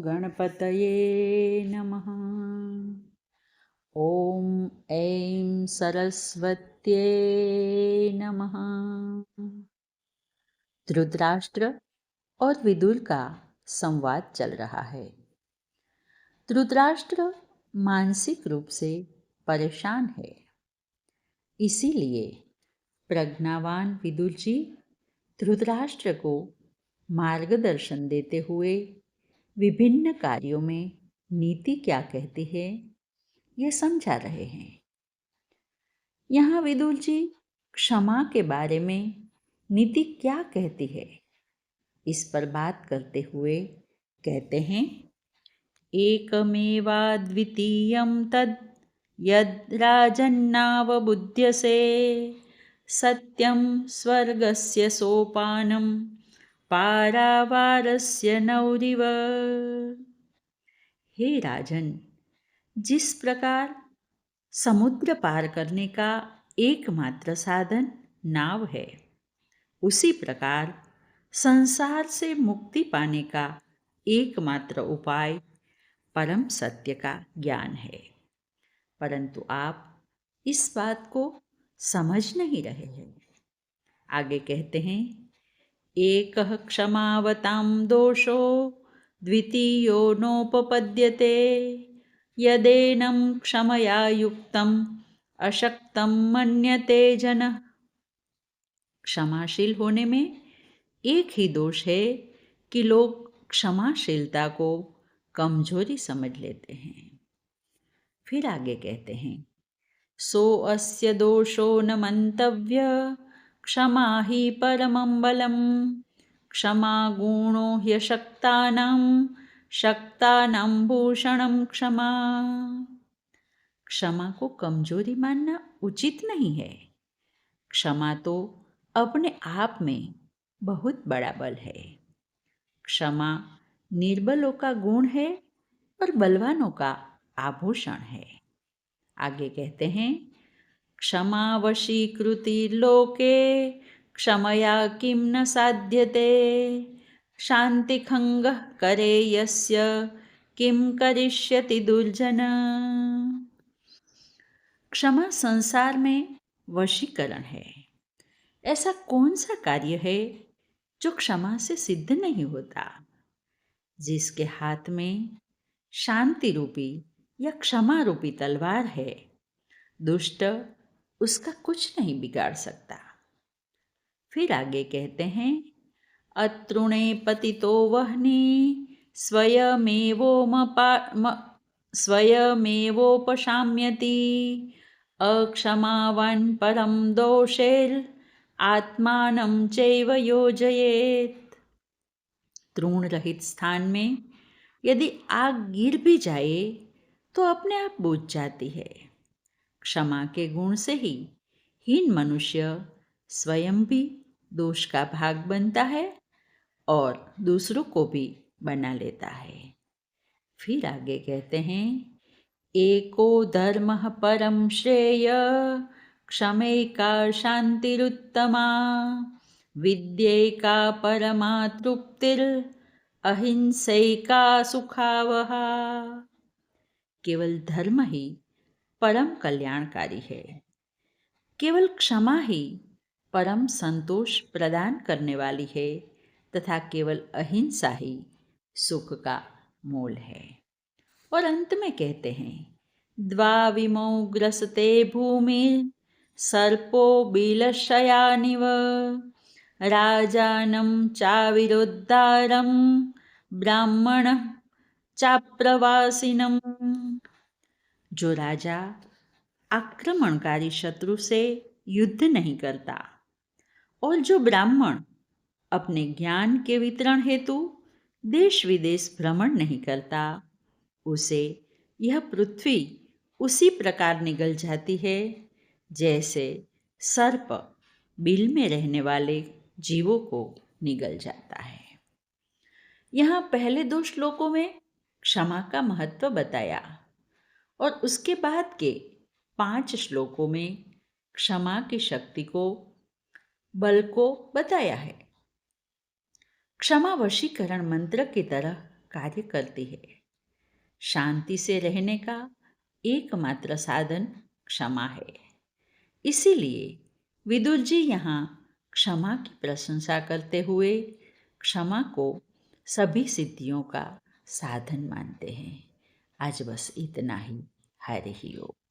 गणपतये नमः। ॐ ऐं सरस्वत्यै नमः। धृतराष्ट्र और विदुर का संवाद चल रहा है। धृतराष्ट्र मानसिक रूप से परेशान है, इसीलिए प्रज्ञावान विदुर जी धृतराष्ट्र को मार्गदर्शन देते हुए विभिन्न कार्यों में नीति क्या कहती है ये समझा रहे हैं। यहाँ विदुर जी क्षमा के बारे में नीति क्या कहती है इस पर बात करते हुए कहते हैं, एकमेवाद्वितीयं तद् यद् राजन्नावबुध्यसे सत्यं स्वर्गस्य सोपानं पारावारस्य नौरिव। हे राजन, जिस प्रकार समुद्र पार करने का एकमात्र साधन नाव है, उसी प्रकार संसार से मुक्ति पाने का एकमात्र उपाय परम सत्य का ज्ञान है। परंतु आप इस बात को समझ नहीं रहे हैं। आगे कहते हैं, एकः क्षमावतां दोषो द्वितीयो नोपपद्यते यदेनं क्षमया युक्तम् अशक्तं मन्यते जनः। क्षमाशील होने में एक ही दोष है कि लोग क्षमाशीलता को कमजोरी समझ लेते हैं। फिर आगे कहते हैं, सो अस्य दोषो न मंतव्य क्षमा ही परमं बलम क्षमा गुणो ह्यशक्तानां शक्तानां भूषणं क्षमा। क्षमा को कमजोरी मानना उचित नहीं है। क्षमा तो अपने आप में बहुत बड़ा बल है। क्षमा निर्बलों का गुण है और बलवानों का आभूषण है। आगे कहते हैं, क्षमा वशीकृति लोके क्षमया किं न साध्यते शान्तिखङ्गः करे यस्य किं करिष्यति दुर्जन। क्षमा संसार में वशीकरण है। ऐसा कौन सा कार्य है जो क्षमा से सिद्ध नहीं होता। जिसके हाथ में शांति रूपी या क्षमा रूपी तलवार है, दुष्ट उसका कुछ नहीं बिगाड़ सकता। फिर आगे कहते हैं, अतृणे पतितो वह्नि स्वयमेवोपशाम्यति अक्षमावान् परं दोषेर आत्मानं चैव योजयेत्। तृण रहित स्थान में यदि आग गिर भी जाए तो अपने आप बुझ जाती है। क्षमा के गुण से ही हीन मनुष्य स्वयं भी दोष का भाग बनता है और दूसरों को भी बना लेता है। फिर आगे कहते हैं, एको धर्मः परम श्रेय क्षमैका शांतिरुत्तमा विद्यैका परमा तृप्तिर अहिंसैका सुखावहा। केवल धर्म ही परम कल्याणकारी है। केवल क्षमा ही परम संतोष प्रदान करने वाली है तथा केवल अहिंसा ही सुख का मूल है। और अंत में कहते हैं, द्वाविमौ ग्रसते भूमि सर्पो बिलशयानिव राजानं चाविरोद्धारं ब्राह्मण चाप्रवासिनम। जो राजा आक्रमणकारी शत्रु से युद्ध नहीं करता और जो ब्राह्मण अपने ज्ञान के वितरण हेतु देश विदेश भ्रमण नहीं करता, उसे यह पृथ्वी उसी प्रकार निगल जाती है जैसे सर्प बिल में रहने वाले जीवों को निगल जाता है। यहाँ पहले 2 श्लोकों में क्षमा का महत्व बताया और उसके बाद के 5 श्लोकों में क्षमा की शक्ति को, बल को बताया है। क्षमा वशीकरण मंत्र की तरह कार्य करती है। शांति से रहने का एकमात्र साधन क्षमा है। इसीलिए विदुर जी यहाँ क्षमा की प्रशंसा करते हुए क्षमा को सभी सिद्धियों का साधन मानते हैं। आज बस इतना ही। हरि ओम।